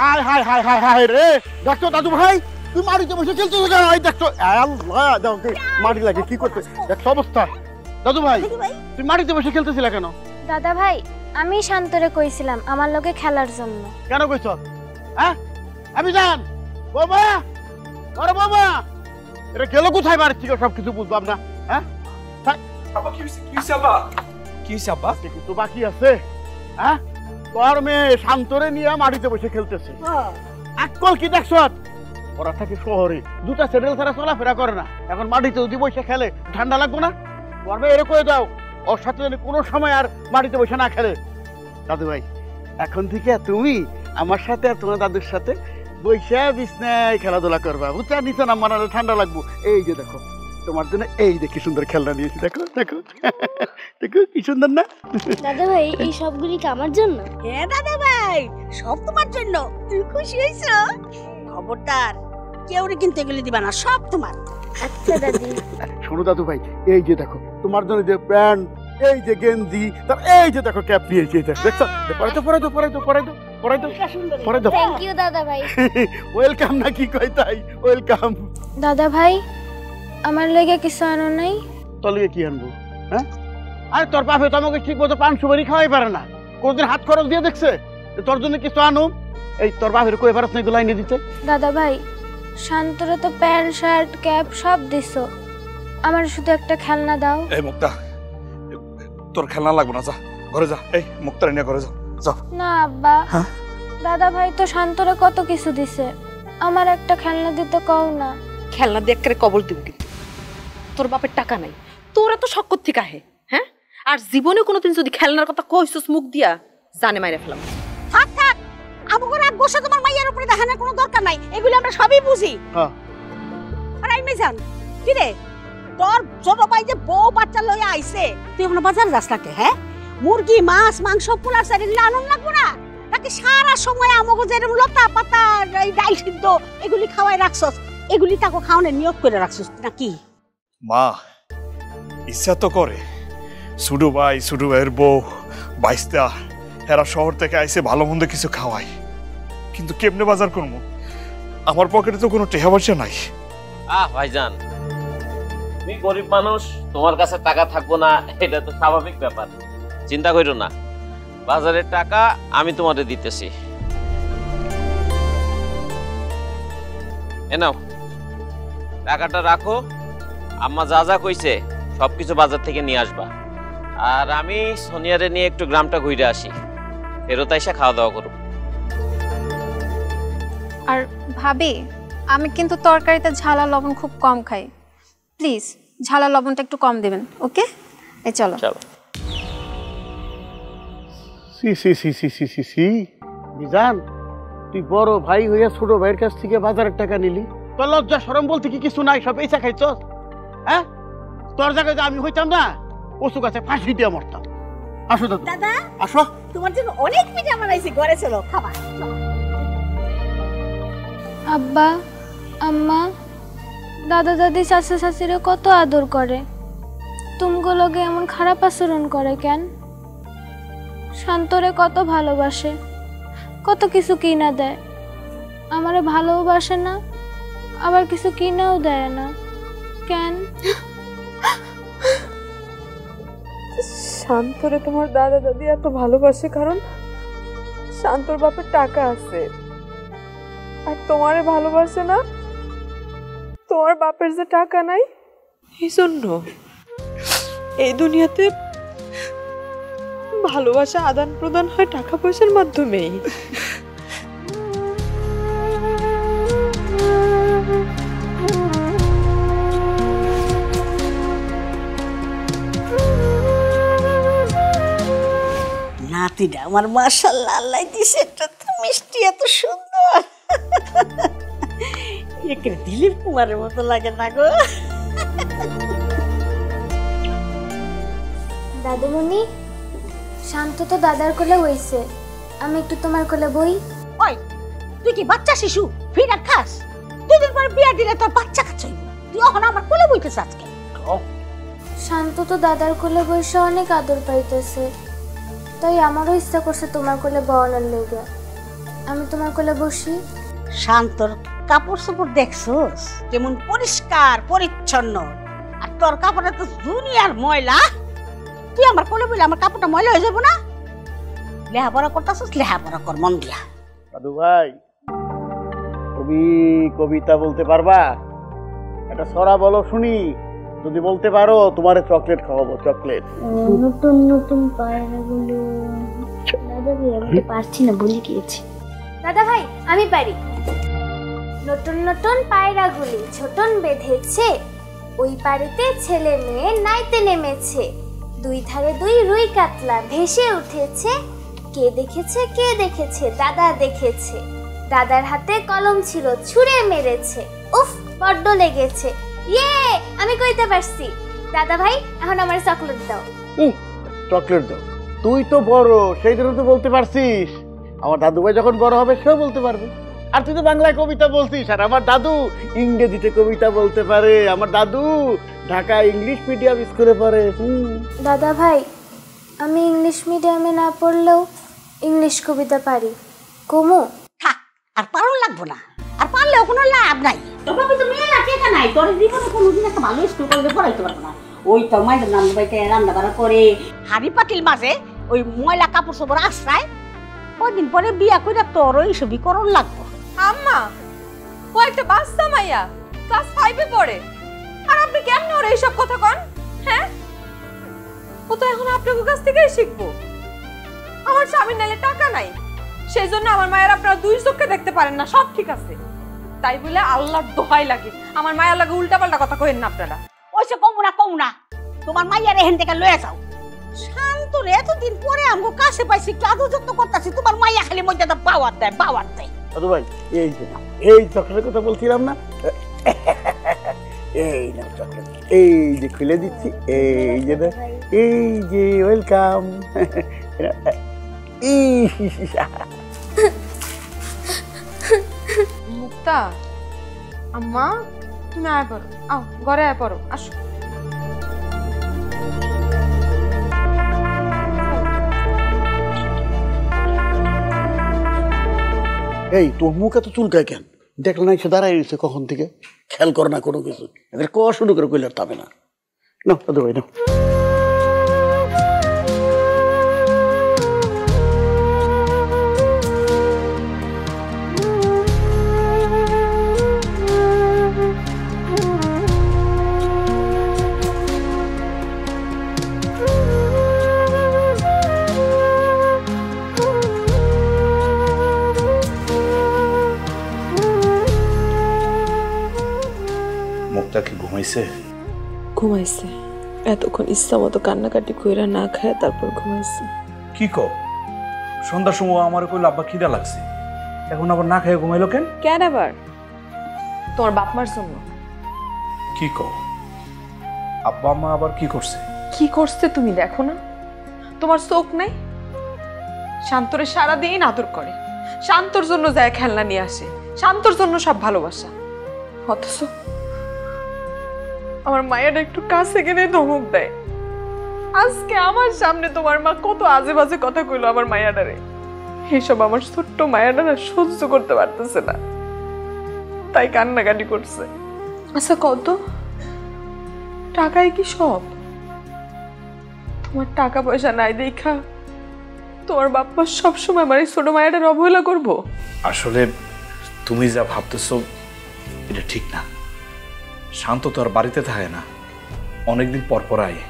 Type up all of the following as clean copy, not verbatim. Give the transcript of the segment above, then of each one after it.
হায় হায় হায় হায় হায় রে, দেখতো দাদু ভাই তুই মাটিতে বসে খেলছো কেন? এই দেখতো আল্লাহ, মাটি লাগে কি করতে, দেখছো অবস্থা। দাদু ভাই তুই মাটিতে বসে খেলতেছিল কেন? দাদা ভাই আমি শান্তরে কইছিলাম আমার লগে খেলার জন্য। কেন কইছ? হ্যাঁ আমি জান বাবা, আরে বাবা এটা গেল কোথায় বাড়ি থেকে? সব কিছু বুঝলাম না। হ্যাঁ কিছু বাকি আছে? হ্যাঁ তোর মেয়ে শান্তরে নিয়ে মাটিতে বসে খেলতেছে। আকল কি দেখছ? ওরা থাকে শহরে, দুটা স্যান্ডেল ছাড়া চলাফেরা করে না। এখন মাটিতে যদি বসে খেলে ঠান্ডা লাগবে না? তোর মেয়ে এরকম দাও, ওর সাথে যদি কোনো সময় আর মাটিতে বসে না খেলে। দাদু ভাই এখন থেকে তুমি আমার সাথে আর তোমার দাদুর সাথে বৈশা বিছনায় খেলাধুলা করবা, বুঝছা? নিচে না মানালে ঠান্ডা লাগবো। এই যে দেখো তোমার জন্য এই যে কি সুন্দর খেলনা নিয়েছি, দেখো দেখো দেখো কি সুন্দর না? দাদা ভাই এই সবগুলি কি আমার জন্য? হ্যাঁ দাদা ভাই সব তোমার জন্য। তুমি খুশি হয়েছো? খবরদার কেউ কিন্তু এগুলি দিবা না, সব তোমার। আচ্ছা দাদি। শোনো দাদু ভাই, এই যে দেখো তোমার জন্য যে প্যান্ট, এই যে গেঞ্জি, তার এই যে দেখো ক্যাপ নিয়েছি, দেখছো? পরে তো পরে তো পরে তো পরে তো পরে তো পরে তো। থ্যাংক ইউ দাদা ভাই। ওয়েলকাম না কি কই তাই? ওয়েলকাম। দাদা ভাই আমার লেগে কিছু আনো নাই? তোর লেগে কি আনবো? হ্যাঁ আরে তোর বাপে তো আমাকে ঠিক মতো পান সুপারি খাওয়াই পারে না, কোনদিন হাত খরচ দিয়ে দেখছে তোর জন্য কিছু আনো? এই তোর বাপের কই পারছ না এগুলো এনে দিতে? দাদা ভাই শান্তরে তো প্যান্ট শার্ট ক্যাপ সব দিছো, আমার শুধু একটা খেলনা দাও। এই মুক্তা, তোর খেলনা লাগবে না, যা ঘরে যা। এই মুক্তার নিয়ে ঘরে যা, যা। না আব্বা, দাদা ভাই তো শান্তরে কত কিছু দিছে, আমার একটা খেলনা দিতে কও না। খেলনা দিয়ে একেবারে কবল দিব কিন্তু। তোর বাপের টাকা নাই, তোরা তো শক্কর থেকে আহে। হ্যাঁ আর জীবনে কোনোদিন যদি খেলনার কথা কইছস মুখ দিয়া জানে মাইরা ফেলাম। থাক থাক, আমাকে রাগ গোসা তোমার মাইয়ার উপরে দেখানোর কোনো দরকার নাই, এগুলো আমরা সবই বুঝি। হ্যাঁ আর আমি মেজান কি রে, তোর ছোট ভাই যে বউ বাচ্চা লইয়া আইছে, তুই এখন বাজার যাস নাকি? হ্যাঁ মুরগি মাছ মাংস পোলার সারি আনন্দ লাগবো না নাকি? সারা সময় আমাকে যেরকম লতা পাতা এই ডাল সিদ্ধ এগুলি খাওয়াই রাখছস, এগুলি তাকে খাওয়ানোর নিয়ত করে রাখছস নাকি? মা ইচ্ছা তো করে, ছোট ভাইয়ের বউ বাইস্তা এরা শহর থেকে আইসে ভালো মন্দ কিছু খাওয়াই, কিন্তু কেমনে বাজার করবো? আমার পকেটে তো কোনো টেহা পয়সা নাই। ভাইজান তুমি গরিব মানুষ, তোমার কাছে টাকা থাকবো না এটা তো স্বাভাবিক ব্যাপার, চিন্তা করো না। বাজারের টাকা আমি তোমাদের দিতেছি, এ নাও টাকাটা রাখো। আম্মা যা যা কইছে সবকিছু বাজার থেকে নিয়ে আসবা, আর আমি সোনিয়ারে নিয়ে একটু গ্রামটা ঘুরে আসি, ফেরত এসে খাওয়া দাওয়া করব। আর ভাবি আমি কিন্তু তরকারিতে ঝাল আর লবণ খুব কম খাই, প্লিজ ঝাল আর লবণটা একটু কম দেবেন, ওকে? এই চলো চলো। সি সি সি সি সি সি সি মিজান, তুই বড় ভাই হইয়া ছোট ভাইয়ের কাছ থেকে বাজারের টাকা নিলি? তোর লজ্জা শরম বলতে কি কিছু নাই? সব পয়সা খাইছস? হ্যাঁ তোর জায়গায় যে আমি হইতাম না কচু গাছে ফাঁসি দিয়ে মরতাম। আসো দাদু, দাদা আসো। তোমার জন্য অনেক পিঠা বানাইছি, ঘরে চলো খাবা। আব্বা আম্মা দাদা দাদি চাচা চাচিরে কত আদর করে, তুমগো লগে এমন খারাপ আচরণ করে কেন? শান্তরে কত ভালোবাসে, কত কিছু কিনা দেয়, আমারে ভালোবাসে না, আবার কিছু কিনাও দেয় না কেন? শান্তরে তোমার দাদা দাদি এত ভালোবাসে কারণ শান্তর বাপের টাকা আছে, আর তোমারে ভালোবাসে না, তোমার বাপের যে টাকা নাই এই জন্য। এই দুনিয়াতে ভালোবাসা আদান প্রদান হয় টাকা পয়সার মাধ্যমেই। নাতিটা আমার মাশাআল্লাহ আল্লাহ দিছে, এটা তো মিষ্টি এত সুন্দর, একে দিলীপ কুমারের মতো লাগে না গো। দাদুমণি শান্ত তো দাদার কোলে হইছে, আমি একটু তোমার কোলে বই। ওই তুই কি বাচ্চা শিশু ফিরার খাস? দুদিন পর বিয়া দিলে তোর বাচ্চা কাচ্চাই, তুই এখন আমার কোলে বইতেছ আজকে? শান্ত তো দাদার কোলে বসে অনেক আদর পাইতেছে, তাই আমারও ইচ্ছা করছে তোমার কোলে বওয়ানোর লেগে। আমি তোমার কোলে বসি? শান্তর কাপড় চোপড় দেখছোস কেমন পরিষ্কার পরিচ্ছন্ন, আর তোর কাপড়টা তো দুনিয়ার ময়লা। তুই আমার কোলে বলে আমার কাপড়টা ময়লা হয়ে যাবো না? লেহাপড়া করতেছিস, লেহাপড়া কর মন দিয়া। দাদু ভাই, তুমি কবিতা বলতে পারবা? একটা ছড়া বলো শুনি। যদি বলতে পারো তোমার চকলেট খাওয়াবো, চকলেট। নতুন নতুন পায়রাগুলো। দাদা ভাই আমি তো পারছি না, ভুলে গিয়েছি। দাদা ভাই আমি পারি। নতুন নতুন পায়রাগুলি ছোটন বেঁধেছে, ওই পাড়েতে ছেলে মেয়ে নাইতে নেমেছে, দুই ধারে দুই রুই কাতলা ভেসে উঠেছে, কে দেখেছে কে দেখেছে, দাদা দেখেছে, দাদার হাতে কলম ছিল ছুঁড়ে মেরেছে, উফ বড্ড লেগেছে। ইয়ে আমি কইতে পারছি। দাদা ভাই এখন আমার চকলেট দাও। চকলেট দাও? তুই তো বড়, সেই জন্য তো বলতে পারছিস। আমার দাদু ভাই যখন বড় হবে সেও বলতে পারবে। আর তুই তো বাংলায় কবিতা বলছিস, আর আমার দাদু ইংরেজিতে কবিতা বলতে পারে। আমার দাদু ঢাকা ইংলিশ মিডিয়াম স্কুলে পড়ে। দাদা ভাই আমি ইংলিশ মিডিয়ামে না পড়লেও ইংলিশ কবিতা পারি। কমু? থাক, আর পারুন লাগবো না, আর পারলেও কোনো লাভ নাই। তোর বাবা তো মেয়ে না, টেকা নাই, তোর জীবনে কোনোদিন একটা ভালো স্কুল কলেজে পড়াইতে পারবো না। ওই তো মায়ের নাম বাড়িতে রান্না বান্না করে হাড়ি পাতিল মাঝে ওই ময়লা কাপড় চোপড় আশ্রায়, কয়দিন পরে বিয়া করে তোর ওই ছবি করণ লাগবো। আম্মা ও একটা বাচ্চা মাইয়া, ক্লাস 5 এ পড়ে, আর আপনি কেমনে ওর এইসব কথা কন? হ্যাঁ, ও তো এখন আপনার কাছ থেকেই শিখবো। আমার স্বামীর নালে টাকা নাই, সেই জন্য আমার মায়ের আপনারা দুই চোখে দেখতে পারেন না। সব ঠিক আছে, তাই বলে আল্লাহর দোহাই লাগে আমার মায়ের লাগে উল্টা পাল্টা কথা কইেন না আপনারা। ওইসে কমু না, তোমার মাইয়ার এখান থেকে লয়ে যাও। শান্তর এতদিন পরে আমগো কাছে পাইছি, একটু আদর যত্ন করতেছি, তোমার মাইয়া খালি মধ্যে পাওয়ার দেয়। দাদু ভাই এই যে এই চকলেটের কথা বলছিলাম না, এই না চকলেট, এই যে খুলে দিচ্ছি, এই যে ওয়েলকাম। মুক্তা, আম্মা তুমি আয় পড়ো, আও ঘরে আয় পড়ো, আসো। এই তোর মুখ এত চুলকায় কেন? দেখলে না সে দাঁড়াই রয়েছে কখন থেকে, খেয়াল করে না কোনো কিছু। এদের ক শুরু করে কইলে থামে না। না দাদু ভাই না। মুক্তা কি ঘুমাইছে? ঘুমাইছে, এতক্ষণ ইচ্ছা মতো কান্নাকাটি কইরা না খায় তারপর ঘুমাইছে। কি কও? সন্ধ্যার সময় আমার কইল আব্বা খিদা লাগছে, এখন আবার না খেয়ে ঘুমাইলো কেন? কেন আবার? তোমার বাপ মার জন্য। কি কও? আব্বা আম্মা আবার কি করছে? কি করছে তুমি দেখো না? তোমার চোখ নাই? শান্তরে সারাদিন আদর করে, শান্তর জন্য যায় খেলনা নিয়ে আসে, শান্তর জন্য সব ভালোবাসা। অথচ আমার মায়ের একটু কাছে গেলে ধমক দেয়। আজকে আমার সামনে তোমার মা কত আজে বাজে কথা কইলো আমার মায়াডারে। এইসব আমার ছোট্ট মায়াডারা সহ্য করতে পারতেছে না, তাই কান্নাকাটি করছে। আচ্ছা কত টাকাই কি সব? তোমার টাকা পয়সা নাই দেখা তোমার বাপ্পা সবসময় আমার এই ছোট মায়াটার অবহেলা করবো? আসলে তুমি যা ভাবতেছো এটা ঠিক না। শান্ত তো আর বাড়িতে থাকে না, অনেকদিন পর পর আয়।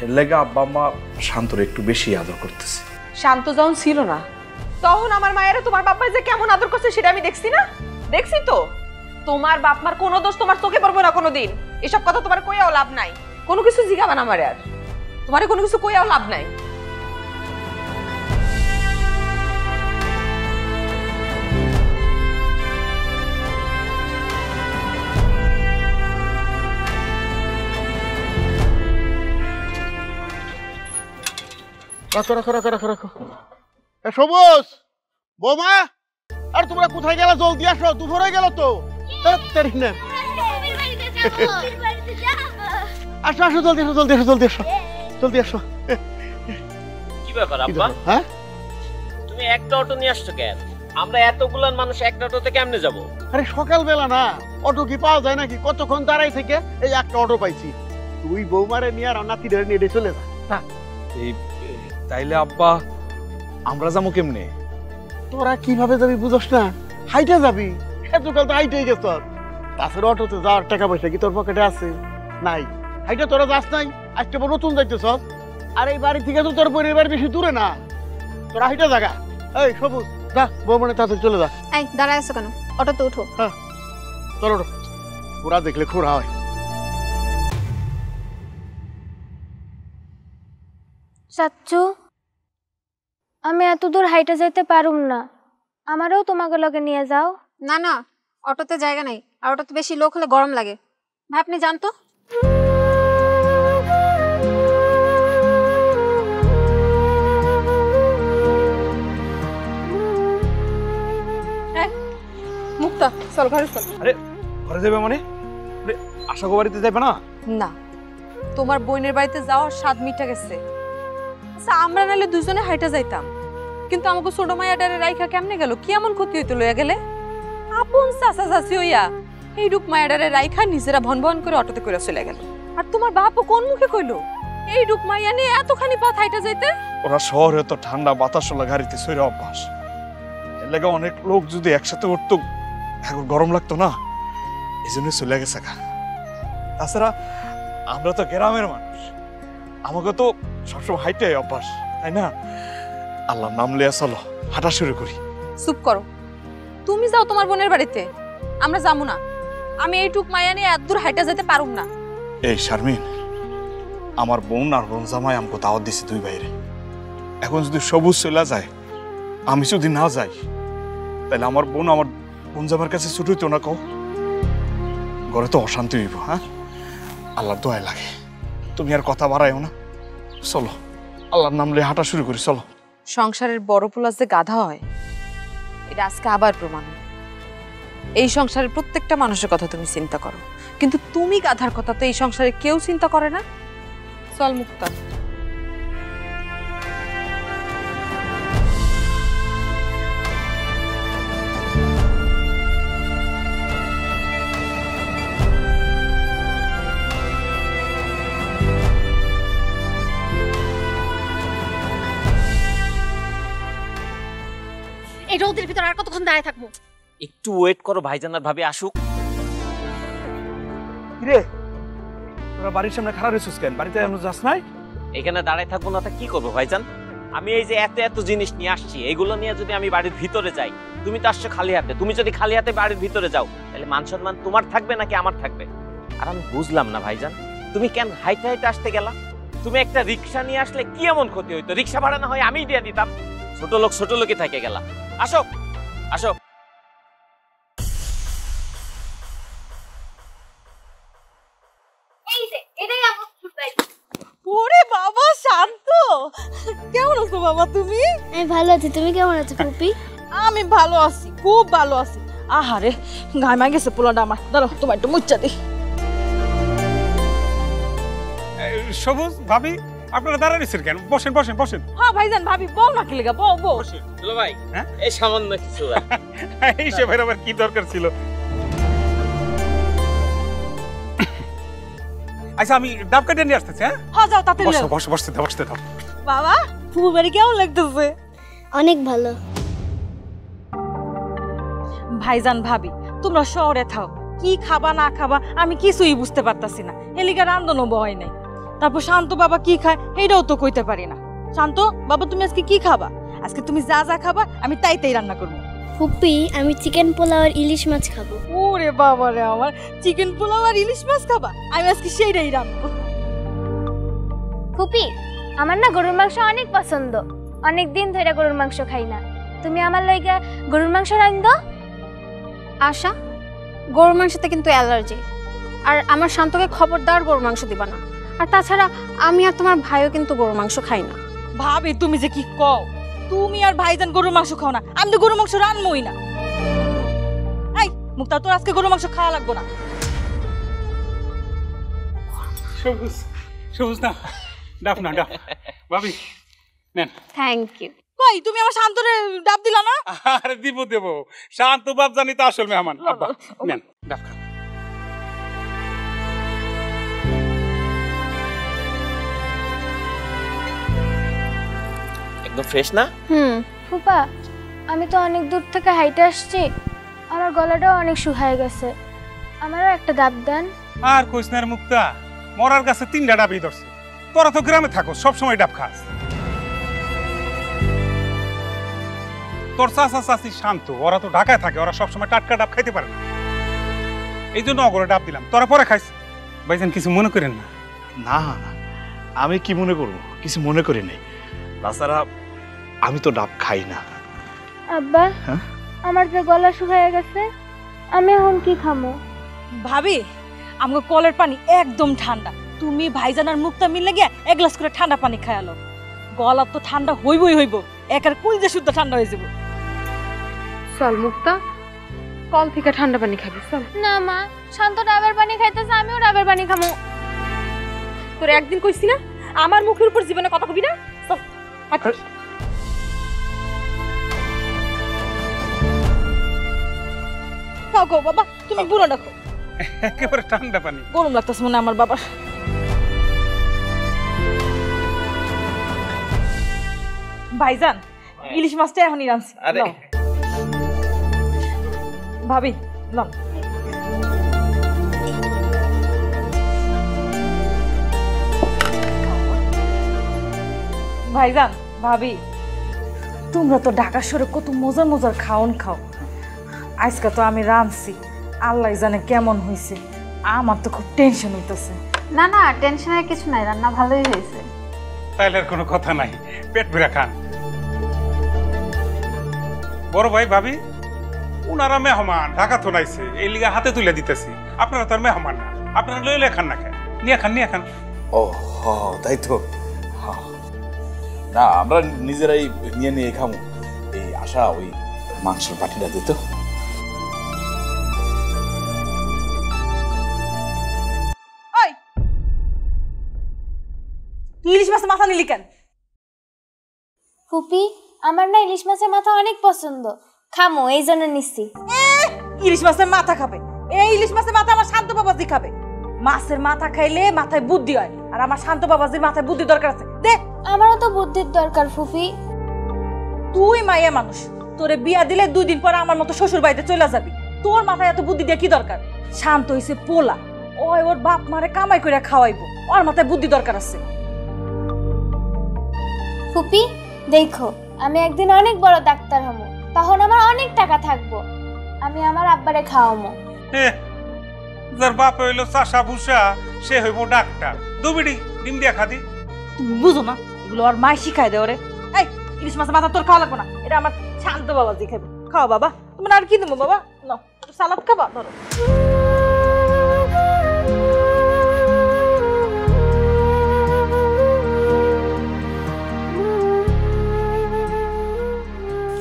এর লেগে আব্বা আম্মা শান্তর একটু বেশি আদর করতেছে। শান্ত যখন ছিল না তখন আমার মায়েরা তোমার বাপ্পা যে কেমন আদর করছে সেটা আমি দেখছি না? দেখছি তো। তোমার বাপ মার কোনো দোষ তোমার চোখে পড়বে না কোনোদিন। এসব কথা তোমার কইয়াও লাভ নাই, কোনো কিছু জিগাবা না আমারে, আর তোমারে কোনো কিছু কইয়াও লাভ নাই। রাখো রাখো রাখো রাখো রাখো। সবুজ বৌমা, আর তোমরা কোথায় গেলা? জলদি আসো, দুপুর হয়ে গেল তো। আসো আসো, জলদি আসো, জলদি আসো, জলদি আসো, জলদি আসো। কি ব্যাপার আব্বা? হ্যাঁ তুমি একটা অটো নিয়ে আসছো কেন? আমরা এতগুলান মানুষ একটা অটোতে কেমনে যাব? আরে সকালবেলা না, অটো কি পাওয়া যায় নাকি? কতক্ষণ দাঁড়াই থেকে এই একটা অটো পাইছি। তুই বৌমারে নিয়ে আর নাতিরে নিয়ে চলে যা। এই তাইলে আব্বা আমরা যাবো কেমনে? তোরা কিভাবে যাবি বুঝছ না? হাইটে যাবি, এতকাল তো হাইটেই গেছ। তাছাড়া অটোতে যাওয়ার টাকা পয়সা কি তোর পকেটে আছে? নাই। হাইটে তোরা যাস নাই, আজকে নতুন যাইতেছ। আর এই বাড়ি থেকে তো তোর পরিবার বেশি দূরে না, তোরা হাইটে জায়গা। এই সবুজ যা, বৌমানে তাড়াতাড়ি চলে যা। এই দাঁড়ায় আছো কেন? অটোতে উঠো। হ্যাঁ চলো, খোরা দেখলে খোরা হয়। চাচ্চু, আমি এত দূর হাইটে যাইতে পারুম না, আমারও তোমাকে লগে নিয়ে যাও। না না, অটোতে জায়গা নাই, আর অটোতে বেশি লোক হলে গরম লাগে। ভাই আপনি যান তো। মুক্তা চল ঘরে চল। আরে ঘরে যাবে মানে? আশা গো বাড়িতে যাবে না? না, তোমার বোনের বাড়িতে যাওয়ার 7 মিনিট গেছে। আচ্ছা আমরা নাহলে দুজনে হাইটা যাইতাম, কিন্তু আমাকে ছোট মাইয়াটারে রাইখা কেমনে গেল? কি এমন ক্ষতি হইতো লইয়া গেলে? আপন চাচা চাচি হইয়া এই রূপ মাইয়াটারে রাইখা নিজেরা ভন ভন করে অটোতে করে চলে গেল। আর তোমার বাপও কোন মুখে কইলো এই রূপ মাইয়া নিয়ে এতখানি পথ হাইটা যাইতে? ওরা শহরে তো ঠান্ডা বাতাস ওলা গাড়িতে সইরা অভ্যাস। এর লাগে অনেক লোক যদি একসাথে উঠতো এখন গরম লাগতো না, এই জন্য চলে গেছে। তাছাড়া আমরা তো গ্রামের মানুষ, আমাকে তো সবসময় হাইটে অভ্যাস, তাই না? আল্লাহর নাম লিয়া চলো, হাঁটা শুরু করি। চুপ করো, তুমি যাও তোমার বোনের বাড়িতে, আমরা যাবো না। আমি এইটুক মাইয়া নিয়ে এত দূর হাইটা যেতে পারুম না। এই শারমিন, আমার বোন আর বোন জামাই আমাকে দাওয়াত দিছে দুই বাইরে। এখন যদি সবুজ চলে যায়, আমি যদি না যাই, তাহলে আমার বোন জামার কাছে ছুটি হইতো না। কও ঘরে তো অশান্তি হইব। হ্যাঁ, আল্লাহর দোয়াই লাগে। তুমি আর কথা বাড়াইও না, চলো আল্লাহর নাম লিয়ে হাঁটা শুরু করি। চলো। সংসারের বড় পোলা যে গাধা হয়, এটা আজকে আবার প্রমাণ। এই সংসারের প্রত্যেকটা মানুষের কথা তুমি চিন্তা করো, কিন্তু তুমি গাধার কথা তো এই সংসারে কেউ চিন্তা করে না। চল মুক্তা। এই রোদের ভিতর আর কতক্ষণ দাঁড়িয়ে থাকবো? একটু ওয়েট করো, ভাইজান আর ভাবি আসুক। কিরে তোরা বাড়ির সামনে খারাপ হয়েছিস কেন? বাড়িতে এখনো যাস নাই? এখানে দাঁড়ায় থাকবো না তা কি করবো ভাইজান? আমি এই যে এত এত জিনিস নিয়ে আসছি, এগুলো নিয়ে যদি আমি বাড়ির ভিতরে যাই, তুমি তো আসছো খালি হাতে, তুমি যদি খালি হাতে বাড়ির ভিতরে যাও, তাহলে মান সম্মান তোমার থাকবে নাকি আমার থাকবে? আর আমি বুঝলাম না ভাইজান, তুমি কেন হাইটে হাইটে আসতে গেলা? তুমি একটা রিক্সা নিয়ে আসলে কি এমন ক্ষতি হইতো? রিক্সা ভাড়া না হয় আমিই দিয়ে দিতাম। ছোট লোকই থেকে গেলা। আসো আসো। এই যে এটাই আমার বাড়ি। ওরে বাবা শান্ত, কেমন আছো বাবা তুমি? আমি ভালো আছি, তুমি কেমন আছো ফুপি? আমি ভালো আছি, খুব ভালো আছি। আহারে ঘামা গেছে পোলাটা আমার। দাঁড়াও তোমার একটু মুচ্ছা দিই। সবুজ ভাবি, আপনারা দাঁড়াইছেন কেন? বসেন বসেন বসেন। হ্যাঁ ভাইজান, ভাবি বউ না কি লেগা, বউ বউ। হ্যালো ভাই, হ্যাঁ? এই সামান্য কিছু ভাই। এই সবের আবার কি দরকার ছিল? আচ্ছা আমি ডাব কেটে নিয়ে আসতেছি। হ্যাঁ হ্যাঁ যাও তাতে বসো বসো, বসতে দাও। বাবা ফুপু বাড়ি কেমন লাগতেছে? অনেক ভালো। ভাইজান ভাবি তোমরা শহরে থাও, কি খাবা না খাবা আমি কিছুই বুঝতে পারতাছি না। এলিকা রান্ধনও বয় নাই। তারপর শান্ত বাবা কি খায় এটাও তো কইতে পারি না। শান্ত বাবা তুমি আজকে কি খাবা? আজকে তুমি যা যা খাবা আমি তাই রান্না করবো। ফুপি আমি চিকেন পোলাও আর ইলিশ মাছ খাবো। ওরে বাবা রে, আমার চিকেন পোলাও আর ইলিশ মাছ খাবা? আমি আজকে সেইটাই রান্না। ফুপি আমার না গরুর মাংস অনেক পছন্দ, অনেক দিন ধরে গরুর মাংস খাই না। তুমি আমার লাগা গরুর মাংস রান্ধো। আশা, গরুর মাংসতে কিন্তু অ্যালার্জি, আর আমার শান্তকে খবরদার গরুর মাংস দিবা না। আর তাছাড়া আমি আর তোমার ভাইও কিন্তু গরুর মাংস খাই না। ভাবি তুমি যে কি কও, তুমি আর ভাইজান গরুর মাংস খাও না, আমি তো গরুর মাংস রানমই না। এই মুক্তা, তোর আজকে গরুর মাংস খাওয়া লাগবো না। সবুজ সবুজ না, ডাব না ডাব। ভাবি নেন। Thank you. ভাই তুমি আমার শান্তরে ডাব দিলা না? আরে দিব দেব, শান্ত বাপ জানি তো আসল মেহমান। আব্বা নেন ডাব খান। একদম ফ্রেশ না? ফুপা, আমি তো অনেক দূর থেকে হাইটে আসছি, আমার গলাটাও অনেক শুকায় গেছে, আমারও একটা ডাব দেন। আর কইস না রে মুক্তা, মরার কাছে 3টা ডাবই ধরছে। তোরা তো গ্রামে থাকো, সব সময় ডাব খাস। তোর চাচা চাচি শান্ত, ওরা তো ঢাকায় থাকে, ওরা সবসময় টাটকা ডাব খাইতে পারে না, এই জন্য অগরে ডাব দিলাম, তোরা পরে খাইস। ভাইজান কিছু মনে করেন না। না না, আমি কি মনে করবো, কিছু মনে করি নাই। তাছাড়া আমি তো ডাব খাই না। আব্বা, আমার যে গলা শুকায় গেছে, আমি এখন কি খামো? ভাবি আমাকে কলের পানি একদম ঠান্ডা, তুমি ভাইজান আর মুক্তা মিললে গিয়া 1 গ্লাস করে ঠান্ডা পানি খায়ালো। গলা তো ঠান্ডা হইবই, একার কুলজে শুদ্ধ ঠান্ডা হয়ে যাবো। চল মুক্তা, কল থেকে ঠান্ডা পানি খাবি চল। না মা, শান্ত ডাবের পানি খাইতেছে, আমিও ডাবের পানি খামো। তোর একদিন কইছি না আমার মুখের উপর জীবনে কথা কবি না? চল খাও খাও বাবা, তুমি বুড়ো রাখো। একেবারে ঠান্ডা পানি। গরম লাগতেছে মনে আমার বাবার। ভাইজান ইলিশ মাছটা এখনই রাঁধছি। আরে ভাবি লন। ভাইজান ভাবি, তোমরা তো ঢাকা শহরে কত মজার মজার খাওন খাও, আজকে তো আমি রাঁধছি, আল্লাহ জানে কেমন হয়েছে। আমার তো খুব টেনশন হইতেছে। না না, টেনশনের কিছু নাই, রান্না ভালোই হয়েছে। তাইলে আর কোনো কথা নাই, পেট ভরে খান। বড় ভাই ভাবি, উনারা মেহমান, ঢাকা তো নাইছে, এই লিগা হাতে তুলে দিতেছি। আপনারা তো আর মেহমান না, আপনারা লইলে খান না, খান নিয়ে খান। ও তাই তো। না, আমরা নিজেরাই নিয়ে খামো। এই আশা ওই মাংসের পাটিটা দিত। তুই ইলিশ মাছের মাথা নিলি কেন? ফুপি, আমার না ইলিশ মাছের মাথা অনেক পছন্দ, খামো এই জন্য নিচ্ছি। ইলিশ মাছের মাথা খাবে? এই ইলিশ মাছের মাথা আমার শান্ত বাবাজি খাবে। মাছের মাথা খাইলে মাথায় বুদ্ধি হয়, আর আমার শান্ত বাবাজির মাথায় বুদ্ধি দরকার আছে। দে। আমারও তো বুদ্ধির দরকার ফুপি। তুই মাইয়া মানুষ, তোরে বিয়া দিলে 2 দিন পর আমার মতো শ্বশুর বাড়িতে চলে যাবি, তোর মাথায় এত বুদ্ধি দিয়ে কি দরকার? শান্ত হইছে পোলা, ওর বাপ মারে কামাই করে খাওয়াইবো, ওর মাথায় বুদ্ধি দরকার আছে। ফুপি দেখো, আমি একদিন অনেক বড় ডাক্তার হবো, তখন আমার অনেক টাকা থাকবো, আমি আমার আব্বারে খাওয়াবো। যার বাপ হইলো চাষা ভুষা, সে হইব ডাক্তার। দুবিড়ি ডিম দিয়া খাদি। তুমি বুঝো না এগুলো, আর মাই শিখাই দে ওরে। এই ইলিশ মাছের মাথা তোর খাওয়া লাগবে না, এটা আমার শান্ত বাবাজি খাবে। খাও বাবা, তোমার আর কি দেবো বাবা? নাও সালাদ খাবা, ধরো।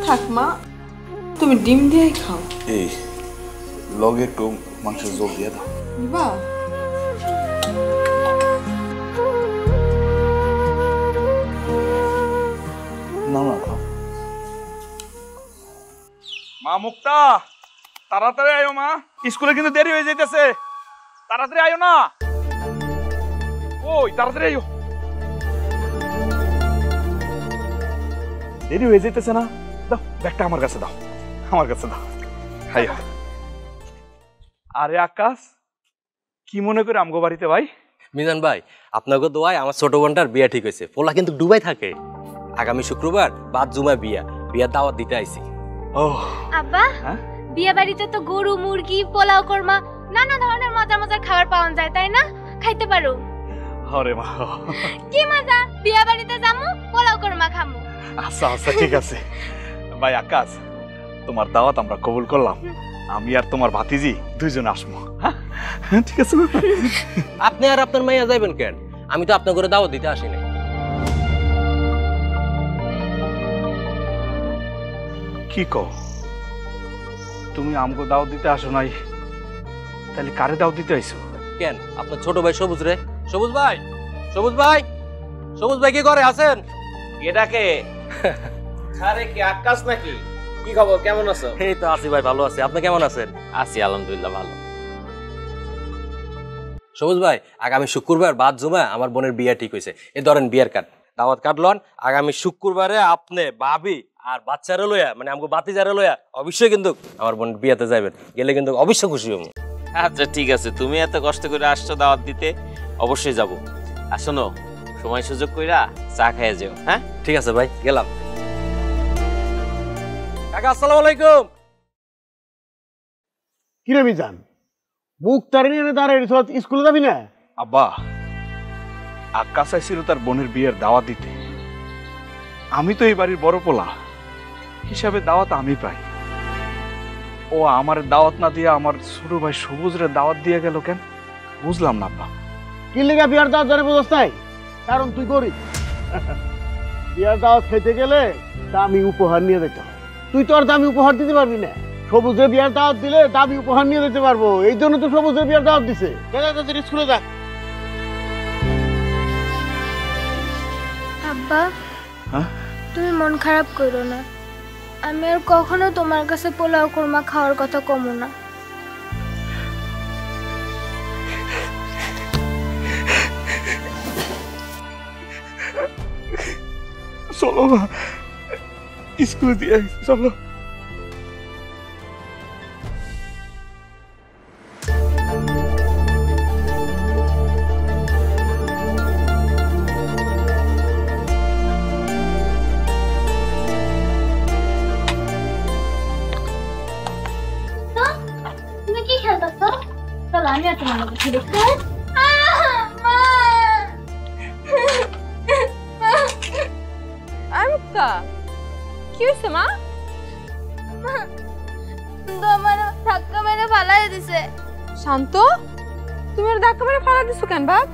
থাক মা, তুমি ডিম দিয়ে খাও। এই লগে একটু মাংসের ঝোল দিয়ে দাও। বাহ, না না খাও। মা মুক্তা, তাড়াতাড়ি আয়ো মা, স্কুলে কিন্তু দেরি হয়ে যাইতেছে, তাড়াতাড়ি আয়ো না। ওই তাড়াতাড়ি আয়ো, দেরি হয়ে যাইতেছে না। দাও ব্যাগটা আমার কাছে দাও, আমার কাছে দাও। আয়ো। আরে আকাশ, কি মনে করে আমগো বাড়িতে ভাই? মিজান ভাই, আপনাকে দোয়ায় আমার ছোট বোনটার বিয়া ঠিক হয়েছে। পোলা কিন্তু দুবাই থাকে, আগামী শুক্রবার বাদ জুমা বিয়ার দাওয়াত দিতে আইছি। ও আব্বা, বিয়ে বাড়িতে তো গরু, মুরগি, পোলাও, কোরমা, নানা ধরনের মজার মজার খাবার পাওয়া যায়, তাই না? খাইতে পারো। আরে মা, কি মজা, বিয়ে বাড়িতে যামু, পোলাও কোরমা খামু। আচ্ছা আচ্ছা ঠিক আছে ভাই। আকাশ, তোমার দাওয়াত আমরা কবুল করলাম, আমি আর তোমার ভাতিজি 2 জন আসবো। হ্যাঁ ঠিক আছে। আপনি আর আপনার মাইয়া যাইবেন কেন? আমি তো আপনার ঘরে দাওয়াত দিতে আসি নাই। কি কও, তুমি আমগো দাওয়াত দিতে আসো নাই, তাহলে কারে দাওয়াত দিতে আইছো? কেন, আপনার ছোট ভাই সবুজ রে। সবুজ ভাই, সবুজ ভাই, সবুজ ভাই কি করে আছেন? এটাকে আরে কি আকাশ নাকি? কি খবর, কেমন আছো? এই তো আছি ভাই, ভালো আছি। আপনি কেমন আছেন? আছি আলহামদুলিল্লাহ ভালো। সবুজ ভাই, আগামী শুক্রবার বাদ জুমা আমার বোনের বিয়ে ঠিক হয়েছে। এই ধরেন বিয়ের কার্ড, দাওয়াত কাটলন। আগামী শুক্রবারে আপনি ভাবি আর বাচ্চারা লইয়া, মানে আমাকে বাতিজারা লইয়া অবশ্যই কিন্তু আমার বোনের বিয়েতে যাবেন। গেলে কিন্তু অবশ্যই খুশি হবো। আচ্ছা ঠিক আছে, তুমি এত কষ্ট করে আসছো দাওয়াত দিতে, অবশ্যই যাব। আর শোনো, সময় সুযোগ কইরা চা খাইয়া যেও। হ্যাঁ ঠিক আছে ভাই, গেলাম। কাকা আসসালামু আলাইকুম। কিরে মিজান, মুখ তারে নিয়ে দাঁড়ায় স্কুলে যাবি না? আব্বা, আকাশ আইছিল তার বোনের বিয়ের দাওয়াত দিতে। আমি তো এই বাড়ির বড় পোলা হিসাবে দাওয়াত আমি পাই। ও আমার দাওয়াত না দিয়ে আমার ছোট ভাই সবুজরে দাওয়াত দিয়ে গেল কেন, বুঝলাম না আব্বা। কি লেগে বিয়ার দাওয়াত জানে বুঝছ নাই? কারণ তুই গরিব। বিয়ার দাওয়াত খেতে গেলে দামি উপহার নিয়ে যেতে হয়। তুই তো আর দামি উপহার দিতে পারবি না। সবুজের বিয়ার দাওয়াত দিলে দামি উপহার নিয়ে যেতে পারবো, এই জন্য তো সবুজের বিয়ার দাওয়াত দিছে। স্কুলে যা। আব্বা, হ্যাঁ? তুমি মন খারাপ করো না। আমি আর কখনো তোমার কাছে পোলাও কোরমা খাওয়ার কথা কমো না। চলো না, স্কুলে দিয়ে চলো। তুমি কি খেলতেছো? চলো আমি আর তোমার লগে খেলি। মুক্তা, কি হয়েছে মা? তোমার ধাক্কা মেরে ফালাই দিছে। শান্ত, তুমি ওর ধাক্কা মেরে ফালা দিছো কেন বাপ?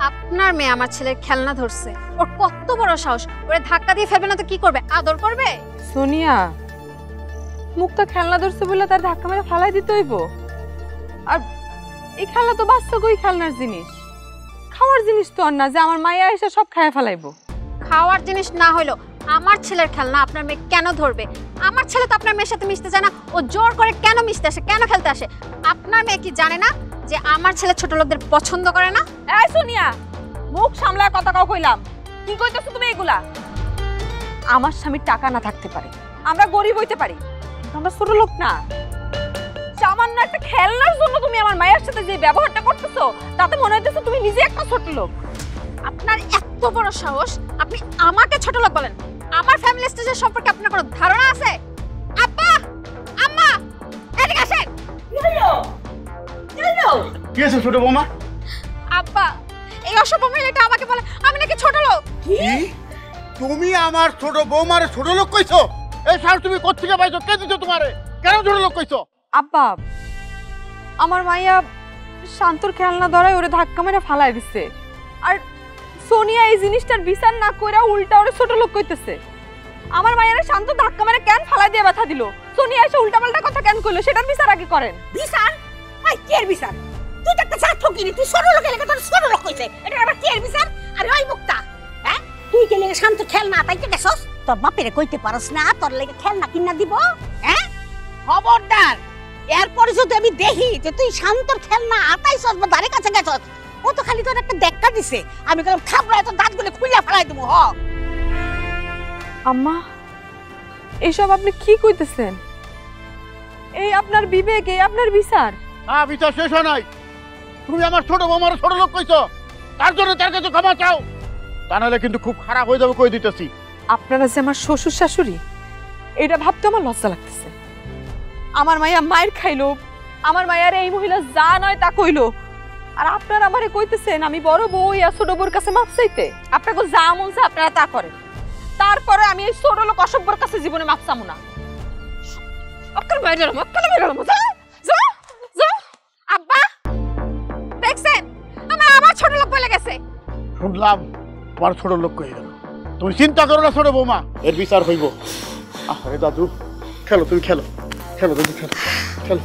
আপনার মেয়ে আমার ছেলের খেলনা ধরছে। ওর কত বড় সাহস! ওরে ধাক্কা দিয়ে ফেলবে না তো কি করবে? আদর করবে? সোনিয়া, মুক্তা খেলনা ধরছে বলে তার ধাক্কা মেরে ফালাই দিতে হইব? আর এই খেলনা তো বাচ্চা কই খেলনার জিনিস, খাওয়ার জিনিস তো আর না যে আমার মায়া এসে সব খায় ফেলাইবো। খাওয়ার জিনিস না হলো আমার ছেলের খেলনা আপনার মেয়ে কেন ধরবে? আমার ছেলে তো আপনার মেয়ের সাথে মিশতে যায় না। ও জোর করে কেন মিশতে আসে, কেন খেলতে আসে? আপনার মেয়ে কি জানে না যে আমার ছেলে ছোট লোকদের পছন্দ করে না? এই সোনিয়া, মুখ সামলায় কথা কাও কইলাম। কি কইতাছো তুমি এগুলা? আমার স্বামীর টাকা না থাকতে পারে, আমরা গরিব হইতে পারি, আমরা ছোট লোক না। সামান্য একটা খেলনার জন্য তুমি আমার মায়ের সাথে যে ব্যবহারটা করতেছো, তাতে মনে হইতেছে তুমি নিজে একটা ছোট লোক। আপনার এত বড় সাহস, আপনি আমাকে ছোট লোক বলেন? আমার ফ্যামিলি স্টেজের সম্পর্কে আপনার কোনো ধারণা আছে? আব্বা, আম্মা, এদিকে আসেন। কি হয়েছে ছোট বৌমা? আব্বা, এই অসভ্য মহিলাটা আমাকে বলে আমি নাকি ছোট লোক। কি? তুমি আমার ছোট বৌমারে ছোট লোক কইছো? এই সার তুমি কোত্থেকে পাইছো? কে দিছো তোমারে? কেন ছোট লোক কইছো? আব্বা, আমার মাইয়া শান্তর খেলনা ধরায় ওরে ধাক্কা মেরে ফালাই দিছে। আর সোনিয়া এই জিনিসটার বিচার না কইরা উল্টা ওরে ছোট লোক কইতেছে। আমার মায়ের শান্ত ধাক্কা মেরে কেন ফালাই দিয়ে ব্যথা দিল? সোনিয়া এসে উল্টাপাল্টা কথা কেন কইলো সেটার বিচার আগে করেন। বিচার? আই কের বিচার? তুই তো একটা চা ঠকিনি, তুই ছোট লোক এলাকা তোর ছোট লোক কইছে, এটা আবার কের বিচার? আরে ওই মুক্তা, হ্যাঁ তুই কে লেগে শান্ত খেলনা তাইতে গেছস? তোর বাপেরে কইতে পারস না তোর লেগে খেলনা কিনা দিব? হ্যাঁ খবরদার, এরপরে যদি আমি দেখি যে তুই শান্তর খেলনা আতাইছস বা ধারে কাছে গেছস, ও তো খালি তোর একটা দেখা দিছে, আমি গেলাম থাপড়ায় তোর দাঁতগুলো খুলে ফেলাই দেবো। হ আম্মা, এসব আপনি কি কইতেছেন? এই আপনার বিবেক, এই আপনার বিচার? না, বিচার শেষ হয় নাই। তুমি আমার ছোট বৌমারে ছোট লোক কইছো, তার জন্য তার কাছে ক্ষমা চাও, তা নাহলে কিন্তু খুব খারাপ হয়ে যাবে, কই দিতেছি। আপনারা যে আমার শ্বশুর শাশুড়ি, এটা ভাবতে আমার লজ্জা লাগতেছে। আমার মাইয়া মায়ের খাইলো, আমার মায়ের এই মহিলা যা নয় তা কইলো, আর আপনারা আমারে কইতেছেন আমি বড় বউ ইয়া ছোট বউর কাছে মাপ চাইতে? আপনাকে যা মন চায় আপনারা তা করেন, তারপরে আমি এই ছোট লোক অসভ্যর কাছে জীবনে মাপ চামু না। আব্বা, দেখছেন আমার আবার ছোট লোক বলে গেছে। শুনলাম তোমার ছোট লোক কই গেল। তুমি চিন্তা করো না ছোট বৌমা, এর বিচার হইব। আরে দাদু, খেলো, তুমি খেলো, খেলো দাদু, খেলো, খেলো।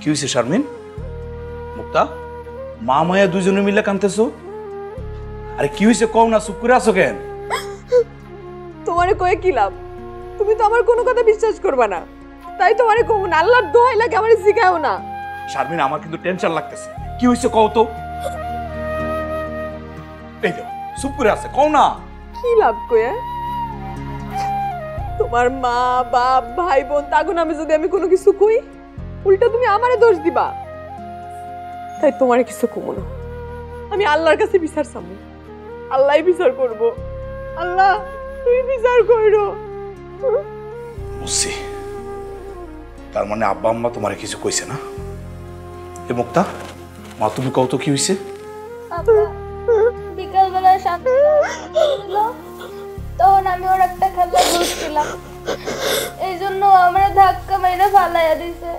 কি হয়েছে শারমিন? মুক্তা, মা মায়া দুইজনে মিলে কাঁদতেছো? আরে কি হয়েছে কও না, চুপ করে আছো কেন? তোমারে কয়ে কি লাভ? তুমি তো আমার কোনো কথা বিশ্বাস করবা না, তাই তোমারে কও না। আল্লাহর দোহাই লাগে আমারে শিখাও না। শারমিন, আমার কিন্তু টেনশন লাগতেছে। কি হয়েছে কও তো। এই দেখো চুপ করে আছে, কও না। কি লাভ কয়ে? তোমার মা বাপ ভাই বোন তাগো নামে যদি আমি কোনো কিছু কই, উল্টা তুমি আমারে দোষ দিবা। তাই তোমারে কিছু কমো না, আমি আল্লাহর কাছে বিচার চাবো। আল্লাহই বিচার করব। আল্লাহ তুমি বিচার করো। বুঝছি, তার মানে আব্বা আম্মা তোমারে কিছু কইছে না? এ মুক্তা, মা তুমি কও তো কি হয়েছে? বিকালবেলা শান্ত ছিল, তখন আমি ওর একটা খেলা ঘুরছিলাম, এই জন্য আমরা ধাক্কা মেরে ফালাইয়া দিছে।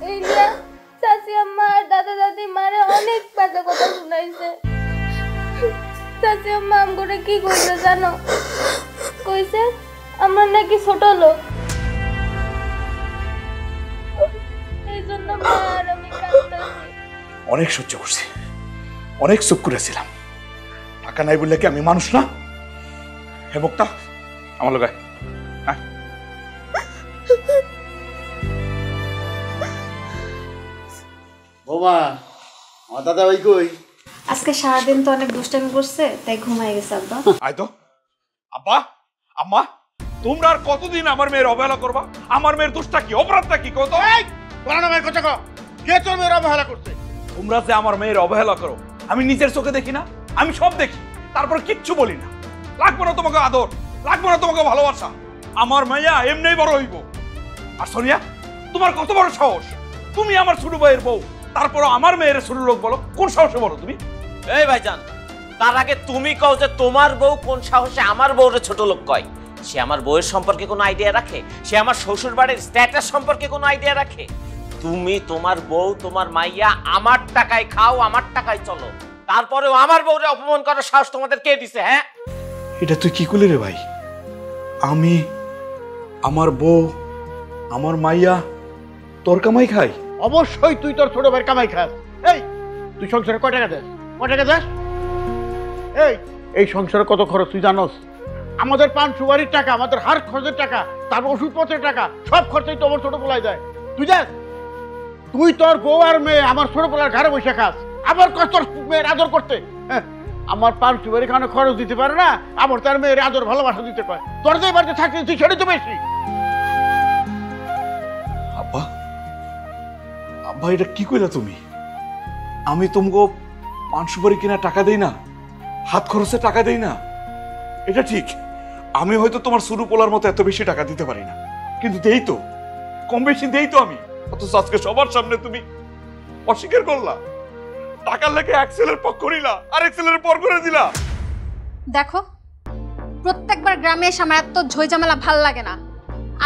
এই নিয়ে চাচি আম্মা আর দাদা দাদি মারে অনেক বাজে কথা শুনাইছে। চাচি আম্মা আমগরে কি কইছে জানো? কইছে আমরা নাকি ছোট লোক, এই জন্য মা আর আমি কাঁদতেছি। অনেক সহ্য করছি, অনেক চুপ করেছিলাম। টাকা নাই বললে কি আমি মানুষ না? হে মুক্তা, আমার লোক আয়। বোমা, আমার দাদা ভাই কই? আজকে সারাদিন তো অনেক দুষ্টামি করছে, তাই ঘুমাই গেছে আব্বা। আয় তো। আব্বা, আম্মা, তোমরা আর কতদিন আমার মেয়ের অবহেলা করবা? আমার মেয়ের দোষটা কি, অপরাধটা কি কত? পুরানো মেয়ের কথা কও। কে তোর মেয়ের অবহেলা করছে? তোমরা যে আমার মেয়ের অবহেলা করো, আমি নিজের চোখে দেখি না? আমি সব দেখি, তারপর কিচ্ছু বলি না। লাগবো না তোমাকে আদর, লাগবো না তোমাকে ভালোবাসা। আমার মাইয়া এমনিই বড় হইব। আর সোনিয়া, তোমার কত বড় সাহস? তুমি আমার ছোট ভাইয়ের বউ, তারপরও আমার মেয়ের ছোট লোক বলো? কোন সাহসে বলো তুমি? এই ভাইজান, তার আগে তুমি কও যে তোমার বউ কোন সাহসে আমার বউরে ছোট লোক কয়? সে আমার বউয়ের সম্পর্কে কোনো আইডিয়া রাখে? সে আমার শ্বশুর বাড়ির স্ট্যাটাস সম্পর্কে কোনো আইডিয়া রাখে? তুমি তোমার বউ তোমার মাইয়া আমার টাকায় খাও, আমার টাকায় চলো, তারপরেও আমার বউরে অপমান করার সাহস তোমাদের কে দিছে? হ্যাঁ, এটা তুই কি করলি রে ভাই? আমি, আমার বউ, আমার মাইয়া তোর কামাই খাই? অবশ্যই তুই তোর ছোট ভাইয়ের কামাই খাস। এই তুই সংসারে কয় টাকা দেস? কয় টাকা দেস? এই সংসারে কত খরচ তুই জানোস? আমাদের পান সুপারির টাকা, আমাদের হার খরচের টাকা, তারপর ওষুধপত্রের টাকা, সব খরচই তো আমার ছোট পোলায় যায়। তুই দেখ, তুই তোর বউ আর মেয়ে আমার ছোট পোলার ঘরে বসে খাস, আবার কত তোর মেয়ের আদর করতে। হ্যাঁ, আমার পান সুপারি খানে খরচ দিতে পারে না, আবার তার মেয়ের আদর ভালোবাসা দিতে পারে। তোর যে বাড়িতে থাকতে তুই সেটাই তো বেশি। আব্বা, আব্বা এটা কি কইলা তুমি? আমি তোমাকে পান সুপারি কিনা টাকা দেই না, হাত খরচে টাকা দেই না? এটা ঠিক, আমি হয়তো তোমার সুরু পোলার মতো এত বেশি টাকা দিতে পারি না, কিন্তু দেই তো, কম বেশি দেই তো আমি। অথচ আজকে সবার সামনে তুমি অস্বীকার করলা। টাকার লেগে এক ছেলের পক্ষ নিলা, আরেক ছেলের পর করে দিলা। দেখো, প্রত্যেকবার গ্রামে এসে আমার এত ঝই ঝামেলা ভাল লাগে না।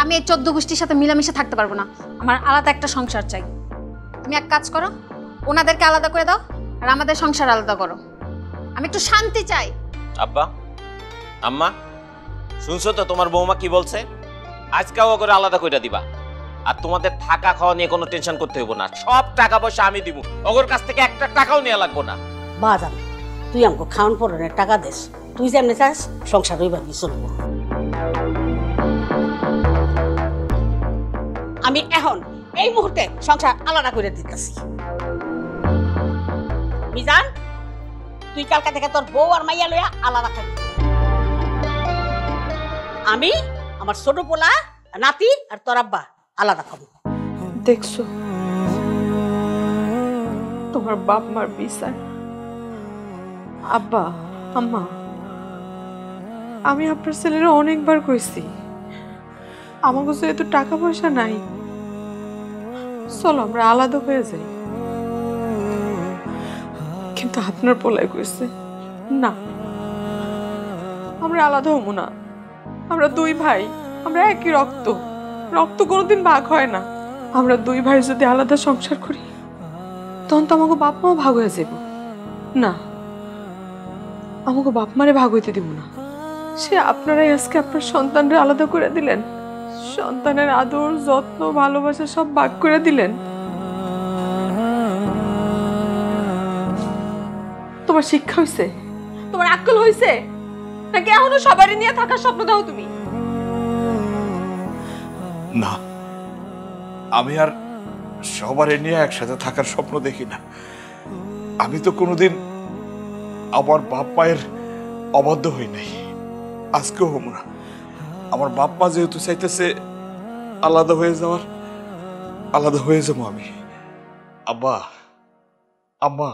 আমি এই 14 গোষ্ঠীর সাথে মিলামিশে থাকতে পারবো না। আমার আলাদা একটা সংসার চাই। তুমি এক কাজ করো, ওনাদেরকে আলাদা করে দাও আর আমাদের সংসার আলাদা করো। আমি একটু শান্তি চাই। আব্বা, আম্মা, শুনছো তো তোমার বৌমা কি বলছে? আজকেও করে আলাদা করে দিবা, আর তোমাদের থাকা খাওয়া নিয়ে কোনো টেনশন করতে হইব না। সব টাকা পয়সা আমি দিব, ওর কাছ থেকে একটা টাকাও নেওয়া লাগবো না। বাজান, তুই আমাকে খাওয়ান পড়ানোর টাকা দেস, তুই যেমনি চাস সংসার ওইভাবেই চলবো। আমি এখন এই মুহূর্তে সংসার আলাদা করে দিতেছি। মিজান, তুই কালকা থেকে তোর বউ আর মাইয়া লইয়া আলাদা থাকবি। আমি আমার ছোট পোলা, নাতি আর তোর আব্বা আলাদা খাবো। দেখছো তোমার বাপ মার বিচার? আব্বা, আম্মা, আমি আপনার ছেলেরা অনেকবার কইছি আমার কাছে এত টাকা পয়সা নাই, চলো আমরা আলাদা হয়ে যাই। কিন্তু আপনার পোলায় কইছে না, আমরা আলাদা হবো না। আমরা দুই ভাই, আমরা একই রক্ত, রক্ত কোনোদিন ভাগ হয় না। আমরা দুই ভাই যদি আলাদা সংসার করি তখন তো আমাকে বাপ মাও ভাগ হয়ে যাব না। আমাকে বাপ মারে ভাগ হইতে দিব না। সে আপনারাই আজকে আপনার সন্তানরা আলাদা করে দিলেন, সন্তানের আদর যত্ন ভালোবাসা সব ভাগ করে দিলেন। তোমার শিক্ষা হইছে, তোমার আকল হইছে, নাকি এখনো সবারই নিয়ে থাকার স্বপ্ন দাও তুমি? না, আমি আর সবারই নিয়ে একসাথে থাকার স্বপ্ন দেখি না। আমি তো কোনোদিন আমার বাপ মায়ের অবাধ্য হই নাই, আজকেও হব না। আমার বাপ মা যেহেতু চাইতেছে আলাদা হয়ে যাওয়ার, আলাদা হয়ে যাবো আমি। আব্বা, আম্মা,